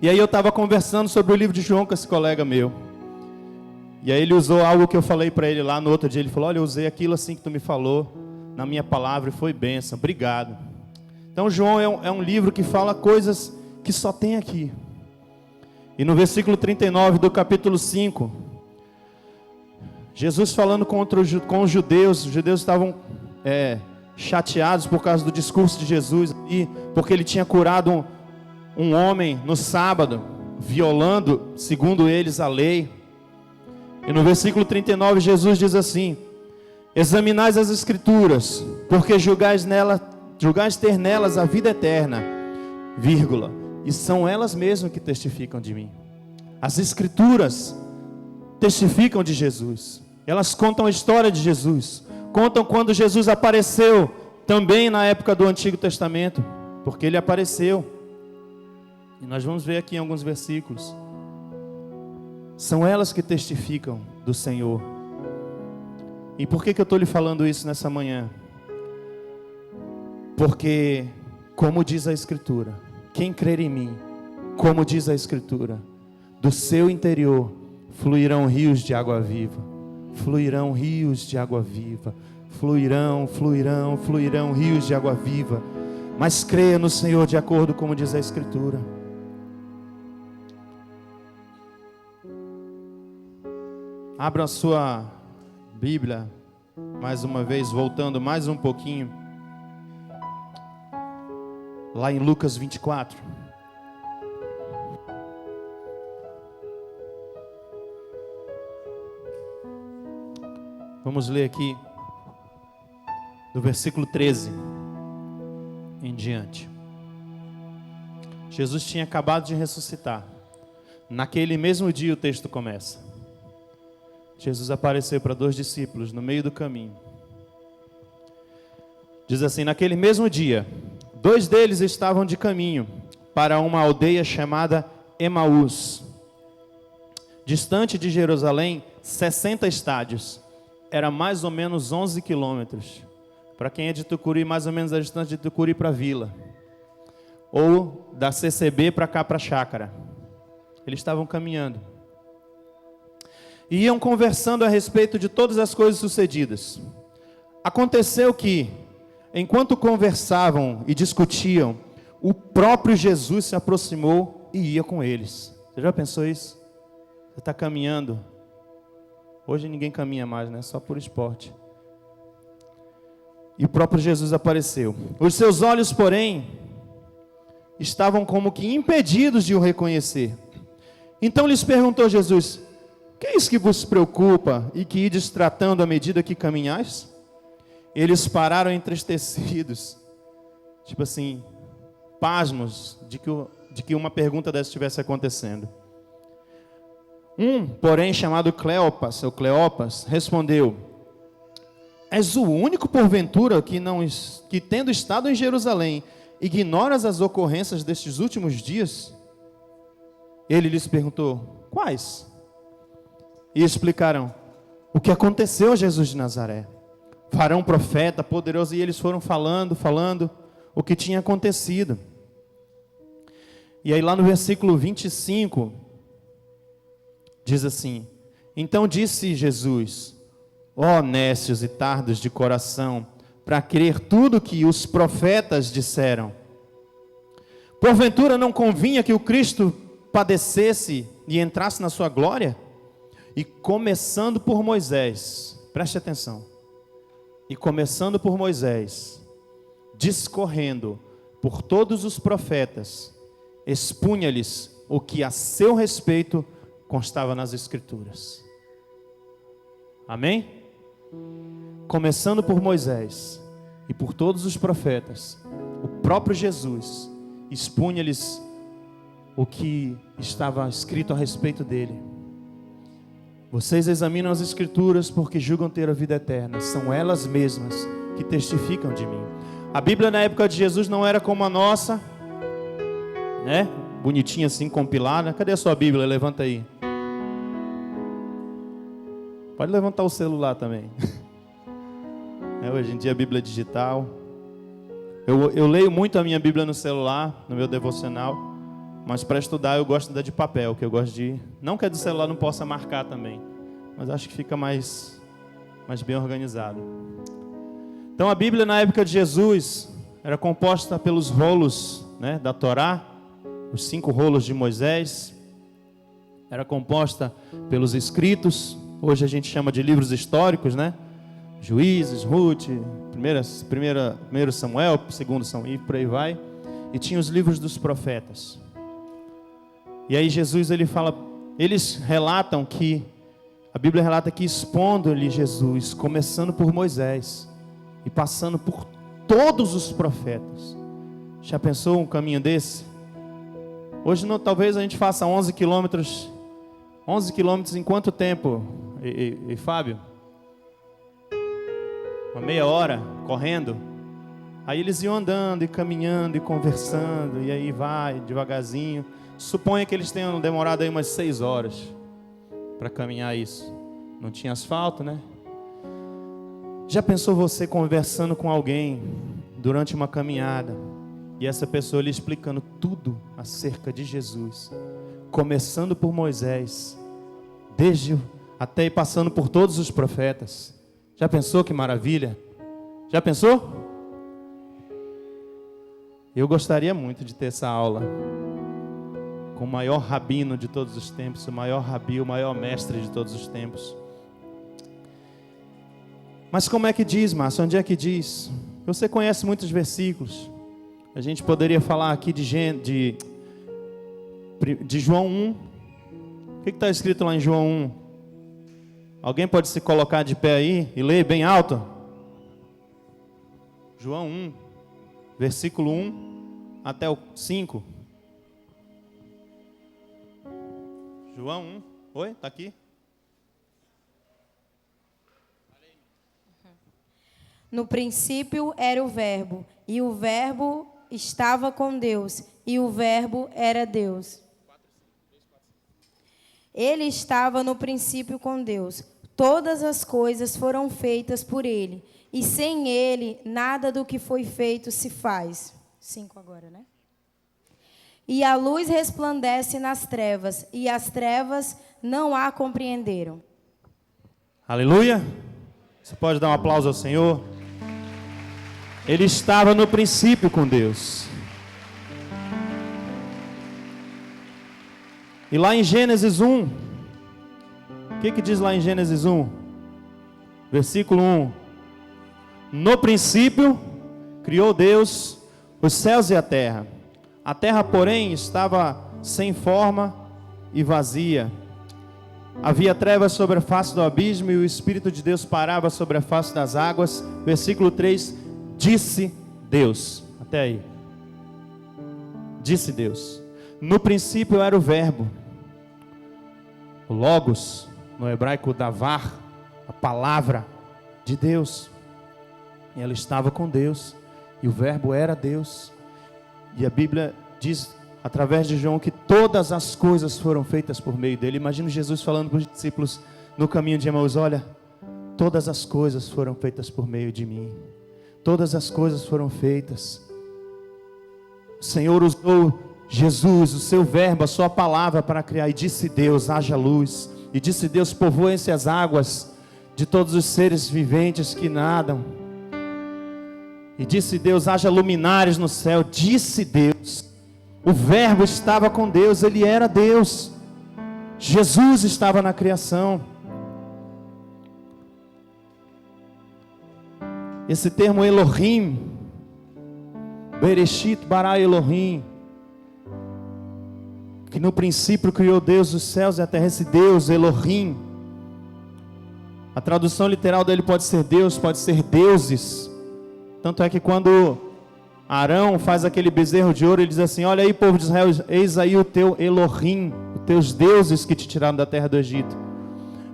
E aí eu estava conversando sobre o livro de João com esse colega meu, e aí ele usou algo que eu falei para ele lá no outro dia. Ele falou, olha, eu usei aquilo assim que tu me falou na minha palavra e foi bênção, obrigado. Então João é um livro que fala coisas que só tem aqui. E no versículo 39 do capítulo 5, Jesus falando com os judeus estavam chateados por causa do discurso de Jesus, e porque ele tinha curado um homem no sábado, violando, segundo eles, a lei. E no versículo 39 Jesus diz assim, examinais as escrituras, porque julgais ter nelas a vida eterna, vírgula, e são elas mesmas que testificam de mim. As escrituras testificam de Jesus, elas contam a história de Jesus, contam quando Jesus apareceu, também na época do Antigo Testamento, porque ele apareceu, e nós vamos ver aqui em alguns versículos. São elas que testificam do Senhor. E por que eu estou lhe falando isso nessa manhã? Porque, como diz a Escritura, quem crer em mim, como diz a Escritura, do seu interior fluirão rios de água viva, fluirão rios de água viva, fluirão rios de água viva. mas creia no Senhor de acordo como diz a Escritura. Abra a sua Bíblia, mais uma vez, voltando mais um pouquinho, lá em Lucas 24. Vamos ler aqui, do versículo 13 em diante. Jesus tinha acabado de ressuscitar. Naquele mesmo dia o texto começa. Jesus apareceu para 2 discípulos no meio do caminho. Diz assim: naquele mesmo dia, 2 deles estavam de caminho para uma aldeia chamada Emaús, distante de Jerusalém 60 estádios. Era mais ou menos 11 quilômetros. Para quem é de Tucuri, mais ou menos a distância de Tucuri para a vila. Ou da CCB para cá, para a chácara. Eles estavam caminhando. E iam conversando a respeito de todas as coisas sucedidas. Aconteceu que, enquanto conversavam e discutiam, o próprio Jesus se aproximou e ia com eles. Você já pensou isso? Você está caminhando. Hoje ninguém caminha mais, né? Só por esporte. E o próprio Jesus apareceu. Os seus olhos, porém, estavam como que impedidos de o reconhecer. Então lhes perguntou Jesus: que é isso que vos preocupa e que ides tratando à medida que caminhais? Eles pararam entristecidos, tipo assim, pasmos de que uma pergunta dessa estivesse acontecendo. Porém, chamado Cleopas, respondeu: és o único, porventura, que tendo estado em Jerusalém, ignoras as ocorrências destes últimos dias? Ele lhes perguntou: quais? E explicaram o que aconteceu a Jesus de Nazaré. Varão profeta, poderoso, e eles foram falando o que tinha acontecido. E aí lá no versículo 25, diz assim: então disse Jesus: ó nécios e tardos de coração, para crer tudo que os profetas disseram. Porventura não convinha que o Cristo padecesse e entrasse na sua glória? E começando por Moisés, preste atenção, e começando por Moisés, discorrendo por todos os profetas, expunha-lhes o que a seu respeito constava nas Escrituras. Amém? Começando por Moisés e por todos os profetas, o próprio Jesus expunha-lhes o que estava escrito a respeito dele. Vocês examinam as Escrituras porque julgam ter a vida eterna. São elas mesmas que testificam de mim. A Bíblia na época de Jesus não era como a nossa, né? Bonitinha assim, compilada. Cadê a sua Bíblia? Levanta aí. Pode levantar o celular também. Hoje em dia a Bíblia é digital. Eu leio muito a minha Bíblia no celular, no meu devocional. Mas para estudar eu gosto da de papel, que eu gosto de... Não que a do celular não possa marcar também, mas acho que fica mais bem organizado. Então a Bíblia na época de Jesus era composta pelos rolos, né, da Torá, os 5 rolos de Moisés. Era composta pelos escritos, hoje a gente chama de livros históricos, né? Juízes, Ruth, 1 Samuel, 2 Samuel, e por aí vai. E tinha os livros dos profetas. E aí Jesus, eles relatam que, a Bíblia relata que expondo-lhe Jesus, começando por Moisés e passando por todos os profetas. Já pensou um caminho desse? Hoje não, talvez a gente faça 11 quilômetros. 11 quilômetros em quanto tempo, e Fábio? Uma meia hora, correndo. Aí eles iam andando e caminhando e conversando, e aí vai, devagarzinho. Suponha que eles tenham demorado aí umas 6 horas para caminhar isso. Não tinha asfalto, né? Já pensou você conversando com alguém durante uma caminhada e essa pessoa lhe explicando tudo acerca de Jesus, começando por Moisés, até passando por todos os profetas? Já pensou que maravilha? Já pensou? Eu gostaria muito de ter essa aula com o maior rabino de todos os tempos, o maior rabi, o maior mestre de todos os tempos. Mas como é que diz, Márcio? Onde é que diz? Você conhece muitos versículos. A gente poderia falar aqui de João 1. O que está escrito lá em João 1? Alguém pode se colocar de pé aí e ler bem alto? João 1, versículo 1 até o 5. João 1. Oi, está aqui? No princípio era o Verbo, e o Verbo estava com Deus, e o Verbo era Deus. Ele estava no princípio com Deus. Todas as coisas foram feitas por ele, e sem ele nada do que foi feito se faz. 5 agora, né? E a luz resplandece nas trevas, e as trevas não a compreenderam. Aleluia! Você pode dar um aplauso ao Senhor? Ele estava no princípio com Deus. E lá em Gênesis 1, o que diz lá em Gênesis 1? Versículo 1. No princípio, criou Deus os céus e a terra. A terra, porém, estava sem forma e vazia. Havia trevas sobre a face do abismo e o Espírito de Deus parava sobre a face das águas. Versículo 3, disse Deus. Até aí. Disse Deus. No princípio era o Verbo. O Logos, no hebraico Davar, a palavra de Deus. E ela estava com Deus. E o Verbo era Deus. E a Bíblia diz, através de João, que todas as coisas foram feitas por meio dele. Imagina Jesus falando para os discípulos no caminho de Emaús: olha, todas as coisas foram feitas por meio de mim. Todas as coisas foram feitas. O Senhor usou Jesus, o seu verbo, a sua palavra para criar. E disse Deus, haja luz. E disse Deus, povoem-se as águas de todos os seres viventes que nadam. E disse Deus, haja luminares no céu. Disse Deus. O verbo estava com Deus, ele era Deus. Jesus estava na criação. Esse termo Elohim, Bereshit bara Elohim, que no princípio criou Deus os céus e a terra. Esse Deus, Elohim, a tradução literal dele pode ser Deus, pode ser deuses. Tanto é que quando Arão faz aquele bezerro de ouro, ele diz assim: olha aí, povo de Israel, eis aí o teu Elohim, os teus deuses que te tiraram da terra do Egito.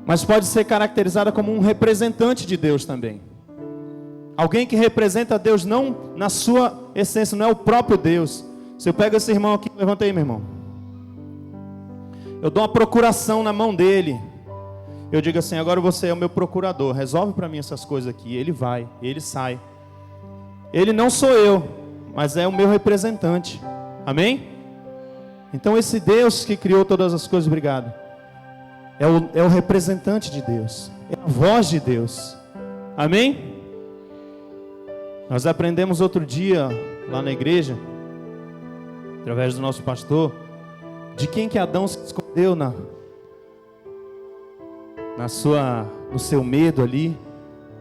Mas pode ser caracterizada como um representante de Deus também. Alguém que representa Deus não na sua essência, não é o próprio Deus. Se eu pego esse irmão aqui, levanta aí, meu irmão. Eu dou uma procuração na mão dele. Eu digo assim: agora você é o meu procurador, resolve para mim essas coisas aqui. Ele vai, ele sai. Ele não sou eu, mas é o meu representante. Amém? Então esse Deus que criou todas as coisas, obrigado, é o representante de Deus, é a voz de Deus. Amém? Nós aprendemos outro dia lá na igreja, através do nosso pastor, de quem que Adão se escondeu no seu medo ali.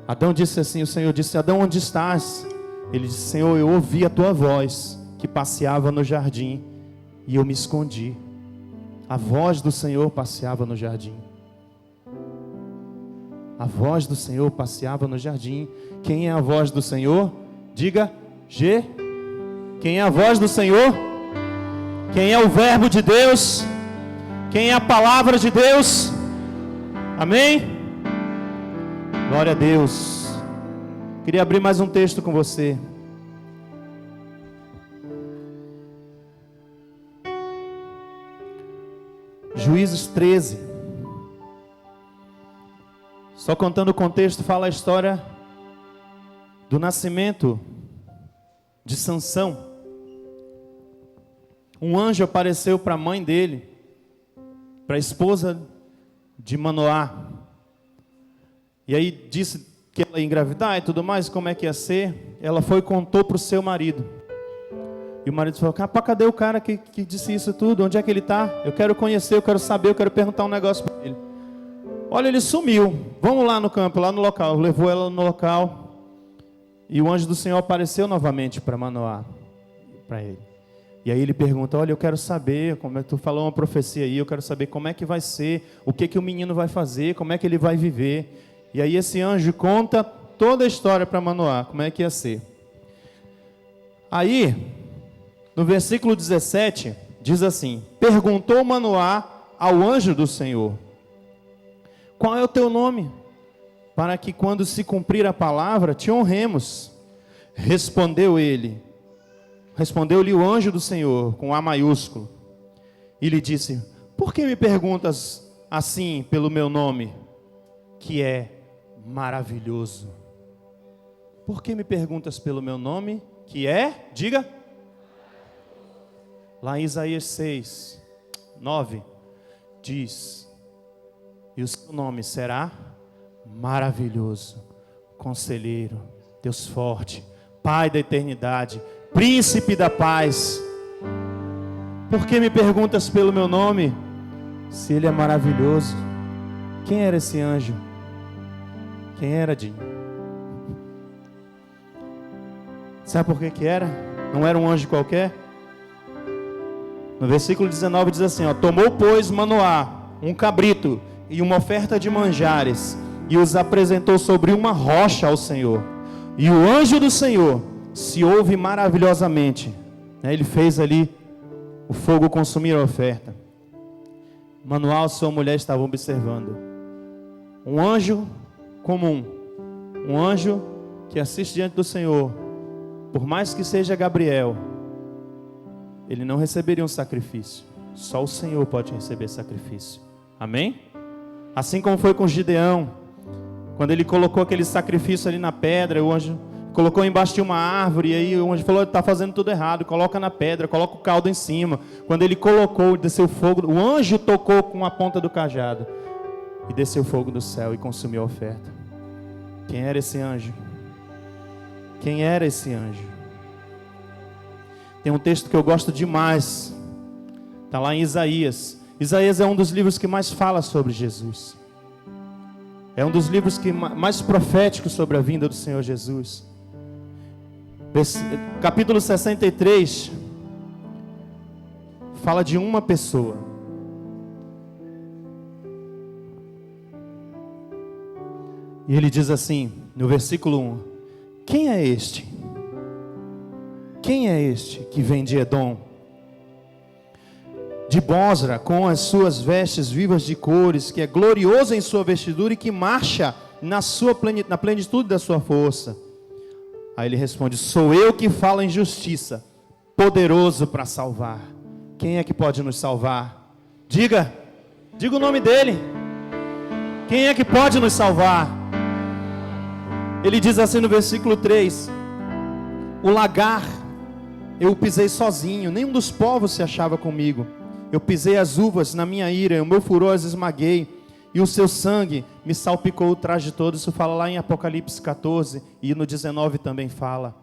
Adão disse assim, o Senhor disse: Adão, onde estás? Ele disse: Senhor, eu ouvi a tua voz que passeava no jardim e eu me escondi. A voz do Senhor passeava no jardim. A voz do Senhor passeava no jardim. Quem é a voz do Senhor? Diga G. Quem é a voz do Senhor? Quem é o verbo de Deus? Quem é a palavra de Deus? Amém? Glória a Deus. Queria abrir mais um texto com você. Juízes 13. Só contando o contexto, fala a história do nascimento de Sansão. Um anjo apareceu para a mãe dele, para a esposa de Manoá. E aí disse que ela ia engravidar e tudo mais, como é que ia ser. Ela foi e contou para o seu marido. E o marido falou, rapaz, cadê o cara que disse isso tudo? Onde é que ele está? Eu quero conhecer, eu quero saber, eu quero perguntar um negócio para ele. Olha, ele sumiu. Vamos lá no campo, lá no local. Levou ela no local. E o anjo do Senhor apareceu novamente para Manoá, para ele. E aí ele pergunta, olha, eu quero saber, como é que tu falou uma profecia aí, eu quero saber como é que vai ser, o que o menino vai fazer, como é que ele vai viver. E aí esse anjo conta toda a história para Manoá, como é que ia ser. Aí, no versículo 17, diz assim, perguntou Manoá ao anjo do Senhor, qual é o teu nome? Para que quando se cumprir a palavra, te honremos. Respondeu-lhe o anjo do Senhor, com A maiúsculo, e lhe disse, por que me perguntas assim pelo meu nome, que é maravilhoso? Por que me perguntas pelo meu nome, que é, diga, lá em Isaías 6, 9, diz, e o seu nome será maravilhoso, conselheiro, Deus forte, Pai da eternidade, Príncipe da paz. Por que me perguntas pelo meu nome, se ele é maravilhoso? Quem era esse anjo? Quem era, Dinho? Sabe por que era? Não era um anjo qualquer? No versículo 19 diz assim, ó, tomou, pois, Manoá um cabrito e uma oferta de manjares, e os apresentou sobre uma rocha ao Senhor. E o anjo do Senhor se ouve maravilhosamente. Ele fez ali o fogo consumir a oferta. Manoá e sua mulher estavam observando. Um anjo comum, um anjo que assiste diante do Senhor, por mais que seja Gabriel, ele não receberia um sacrifício. Só o Senhor pode receber sacrifício. Amém? Assim como foi com Gideão, quando ele colocou aquele sacrifício ali na pedra, o anjo colocou embaixo de uma árvore, e aí o anjo falou, está fazendo tudo errado, coloca na pedra, coloca o caldo em cima. Quando ele colocou, desceu fogo, o anjo tocou com a ponta do cajado, e desceu fogo do céu e consumiu a oferta. Quem era esse anjo? Quem era esse anjo? Tem um texto que eu gosto demais, está lá em Isaías. Isaías é um dos livros que mais fala sobre Jesus. É um dos livros que mais proféticos sobre a vinda do Senhor Jesus. Capítulo 63 fala de uma pessoa. E ele diz assim, no versículo 1, quem é este? Quem é este que vem de Edom? De Bosra, com as suas vestes vivas de cores, que é glorioso em sua vestidura e que marcha na plenitude da sua força. Aí ele responde, sou eu que falo em justiça, poderoso para salvar. Quem é que pode nos salvar? Diga o nome dele. Quem é que pode nos salvar? Ele diz assim no versículo 3, o lagar eu pisei sozinho, nenhum dos povos se achava comigo. Eu pisei as uvas na minha ira, o meu furor as esmaguei, e o seu sangue me salpicou o traje todo. Isso fala lá em Apocalipse 14, e no 19 também fala.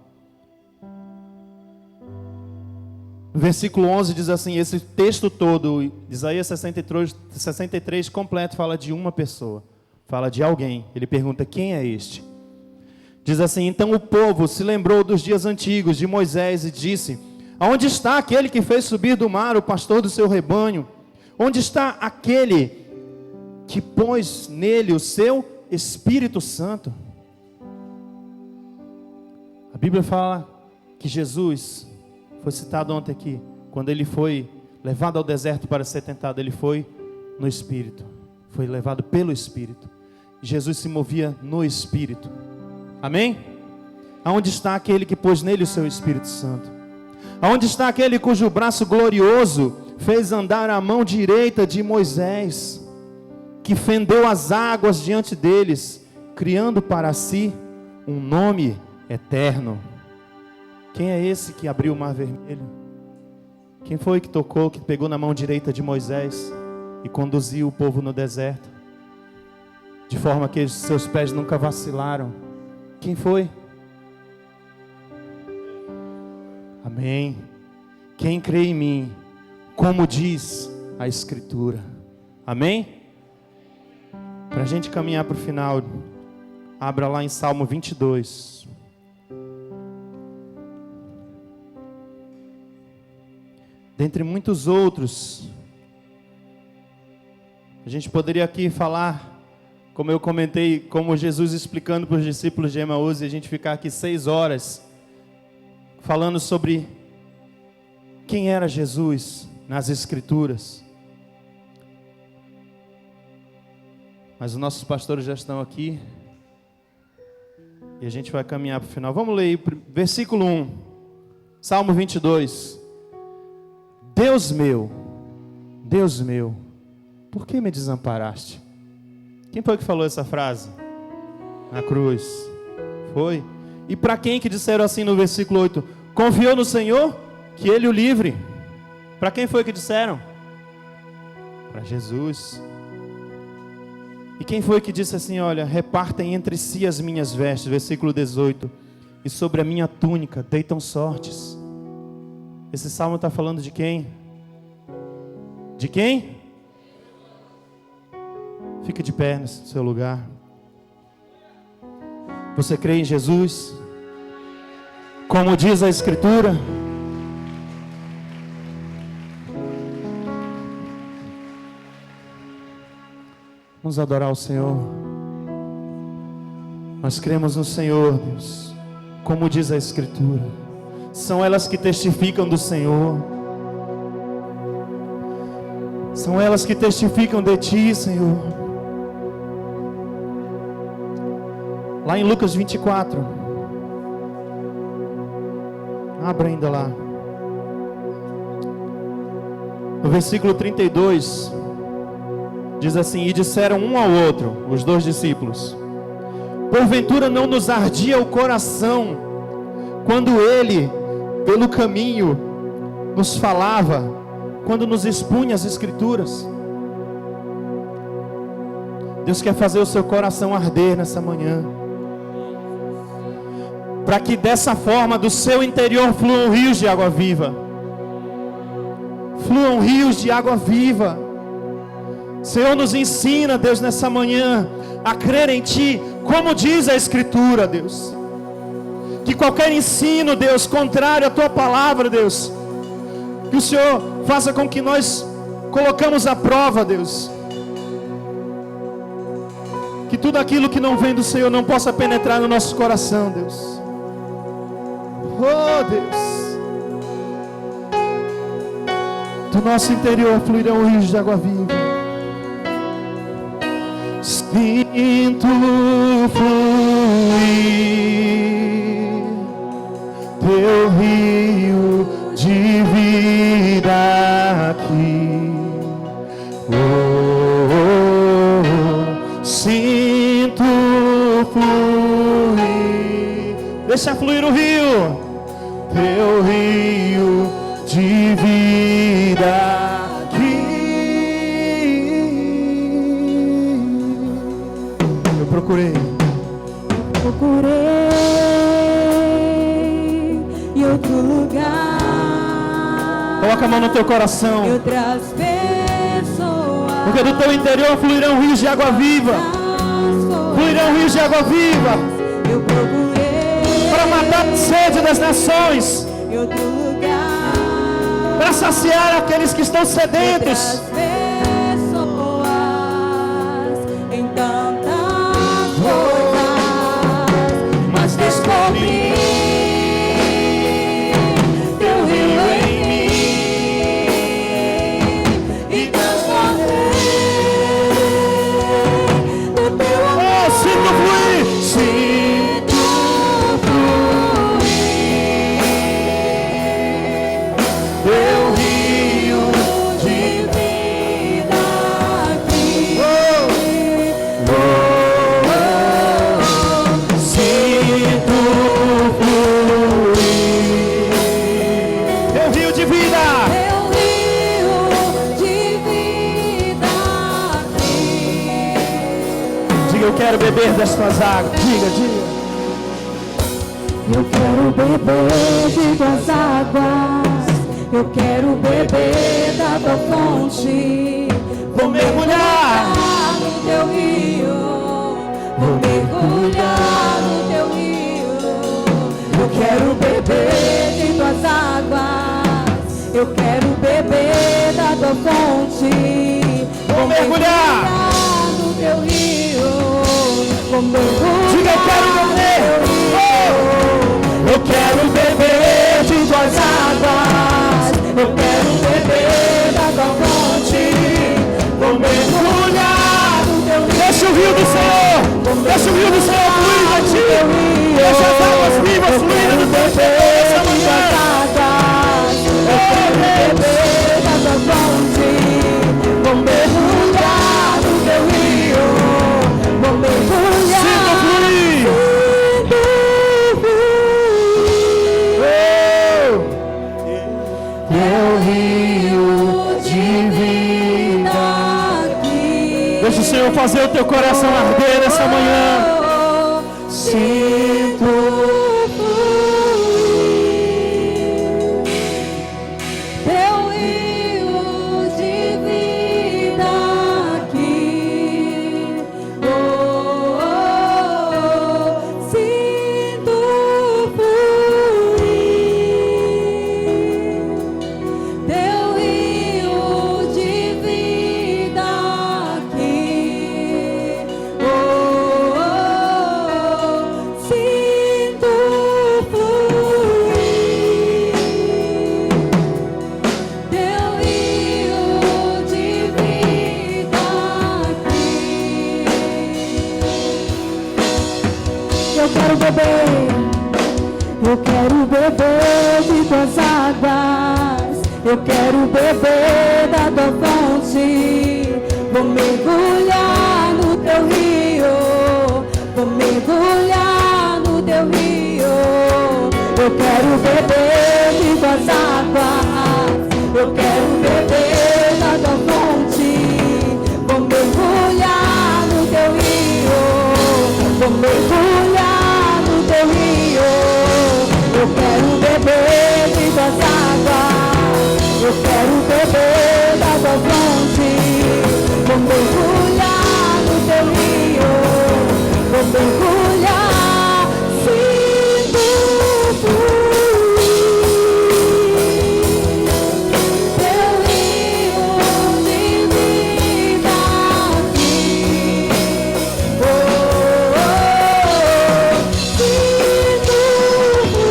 No versículo 11 diz assim, esse texto todo, Isaías 63 completo, fala de uma pessoa, fala de alguém. Ele pergunta, quem é este? Diz assim, então o povo se lembrou dos dias antigos de Moisés e disse, aonde está aquele que fez subir do mar o pastor do seu rebanho? Onde está aquele que pôs nele o seu Espírito Santo? A Bíblia fala que Jesus, foi citado ontem aqui, quando ele foi levado ao deserto para ser tentado, ele foi no Espírito, foi levado pelo Espírito. Jesus se movia no Espírito. Amém? Aonde está aquele que pôs nele o seu Espírito Santo? Aonde está aquele cujo braço glorioso fez andar a mão direita de Moisés, que fendeu as águas diante deles, criando para si um nome eterno? Quem é esse que abriu o mar vermelho? Quem foi que tocou, que pegou na mão direita de Moisés e conduziu o povo no deserto, de forma que seus pés nunca vacilaram? Quem foi? Amém. Quem crê em mim, como diz a Escritura. Amém? Para a gente caminhar para o final, abra lá em Salmo 22. Dentre muitos outros, a gente poderia aqui falar, como eu comentei, como Jesus explicando para os discípulos de Emaús, e a gente ficar aqui 6 horas, falando sobre quem era Jesus nas Escrituras. Mas os nossos pastores já estão aqui, e a gente vai caminhar para o final. Vamos ler aí, versículo 1, Salmo 22. Deus meu, por que me desamparaste? Quem foi que falou essa frase? Na cruz. Foi? E para quem que disseram assim no versículo 8? Confiou no Senhor, que Ele o livre. Para quem foi que disseram? Para Jesus. E quem foi que disse assim, olha, repartem entre si as minhas vestes, versículo 18, e sobre a minha túnica deitam sortes. Esse salmo está falando de quem? De quem? Fique de pé no seu lugar. Você crê em Jesus? Como diz a Escritura? Vamos adorar o Senhor. Nós cremos no Senhor, Deus. Como diz a Escritura. São elas que testificam do Senhor. São elas que testificam de Ti, Senhor. Lá em Lucas 24. Abra ainda lá. No versículo 32. Diz assim: e disseram um ao outro, os 2 discípulos: porventura não nos ardia o coração, quando Ele, pelo caminho, nos falava, quando nos expunha as Escrituras? Deus quer fazer o seu coração arder nessa manhã, para que dessa forma do seu interior fluam rios de água viva. Fluam rios de água viva. Senhor, nos ensina, Deus, nessa manhã, a crer em Ti, como diz a Escritura, Deus. Que qualquer ensino, Deus, contrário à Tua palavra, Deus, que o Senhor faça com que nós colocamos à prova, Deus. Que tudo aquilo que não vem do Senhor não possa penetrar no nosso coração, Deus. Oh, Deus. Do nosso interior fluirão rios de água viva. Sinto fluir Teu rio de vida aqui. Oh, oh, oh. Sinto fluir. Deixa fluir o rio. Teu rio de vida. Procurei em outro lugar. Coloca a mão no teu coração. E outras pessoas. Porque do teu interior fluirão rios de água viva. Fluirão rios de água viva. Eu procurei para matar a sede das nações. Em outro lugar. Para saciar aqueles que estão sedentos. Descobri Teu rio em mim e transformei no Teu amor. Oh, sinto fluir, sinto fluir Teu rio de vida aqui. Oh, oh, oh, oh. Sinto eu quero beber das tuas águas. Diga, diga. Eu quero beber de tuas águas. Eu quero beber da tua fonte. Vou mergulhar no teu rio. Vou mergulhar no teu rio. Eu quero beber de tuas águas. Eu quero beber da tua fonte. Vou mergulhar no teu rio. Vou mergulhar. Diga, eu quero beber. Eu quero beber de tuas águas. Eu quero beber da tua fonte. Vou mergulhar no teu rio. Deixa o rio do Senhor. Deixa o rio do Senhor fluir a ti. Deixa as águas vivas fluir no teu Senhor essa manhã. Eu quero beber da tua fonte. Vou mergulhar no teu rio. Vou mergulhar. Sinta fluir. Teu rio de vida aqui. Deixa o Senhor fazer o teu coração arder nessa manhã. Sinto fluir. Teu rio de vida aqui. Sinto fluir. Teu rio de vida aqui. Sinto fluir. Teu rio de vida aqui. Eu quero beber. Eu quero beber de tuas águas. Eu quero beber da tua fonte. Vou mergulhar no teu rio. Vou mergulhar no teu rio. Eu quero beber de tuas águas. Eu quero beber da tua fonte. Vou mergulhar no teu rio. Vou mergulhar no teu rio. Eu quero beber de tuas águas. Eu quero beber da tua fonte. Vou mergulhar no teu rio. Vou mergulhar. Sinto fluir. Teu rio de vida aqui. Sinto fluir.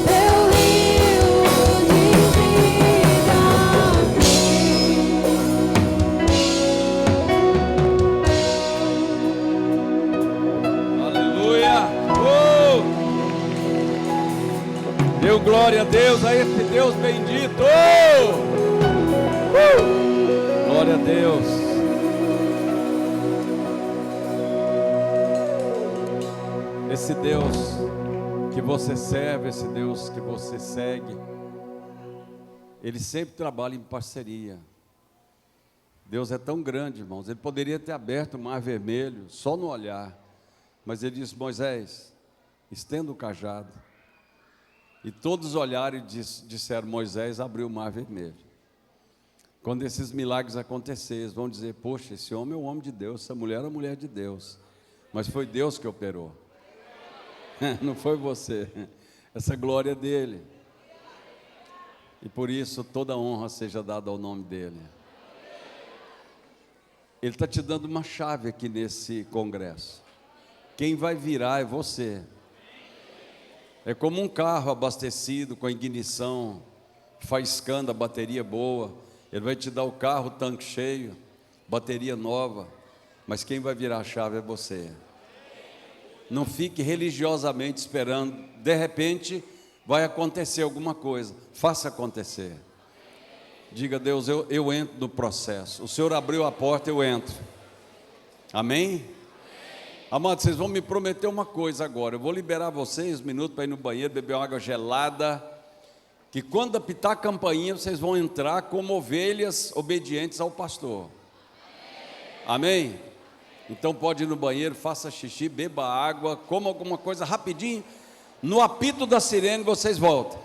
Teu rio de vida aqui. Aleluia! Deu glória a Deus, a esse Deus bendito! Glória a Deus! Esse Deus que você serve, esse Deus que você segue, Ele sempre trabalha em parceria. Deus é tão grande, irmãos, Ele poderia ter aberto o mar vermelho, só no olhar, mas Ele disse: Moisés, estenda o cajado. E todos olharam e disseram: Moisés abriu o mar vermelho. Quando esses milagres acontecerem, eles vão dizer: poxa, esse homem é um homem de Deus, essa mulher é uma mulher de Deus, mas foi Deus que operou, não foi você. Essa glória é dele, e por isso toda honra seja dada ao nome dele. Ele está te dando uma chave aqui nesse congresso. Quem vai virar é você. É como um carro abastecido com a ignição, faiscando, a bateria boa. Ele vai te dar o carro, o tanque cheio, bateria nova, mas quem vai virar a chave é você. Não fique religiosamente esperando, de repente vai acontecer alguma coisa, faça acontecer. Diga: Deus, eu entro no processo. O Senhor abriu a porta, eu entro. Amém? Amados, vocês vão me prometer uma coisa agora. Eu vou liberar vocês um minuto para ir no banheiro, beber uma água gelada. Que quando apitar a campainha, vocês vão entrar como ovelhas obedientes ao pastor. Amém? Então pode ir no banheiro, faça xixi, beba água, coma alguma coisa rapidinho. No apito da sirene vocês voltam.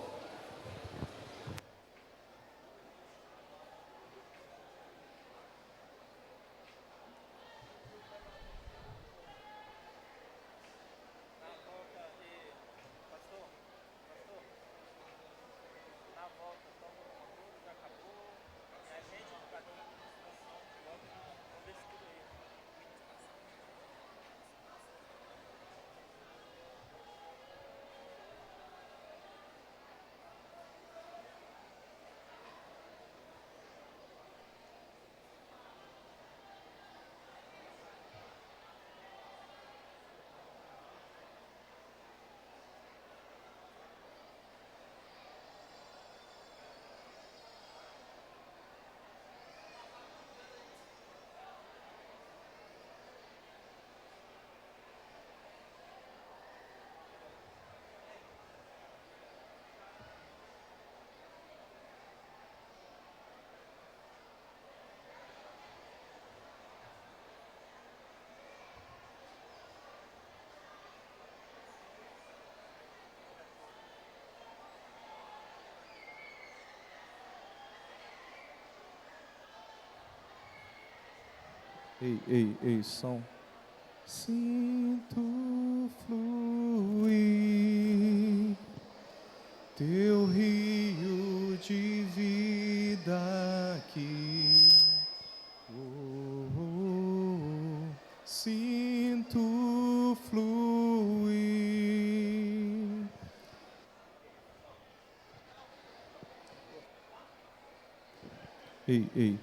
Ei, som. Sinto fluir teu rio de vida aqui. Sinto fluir. Ei.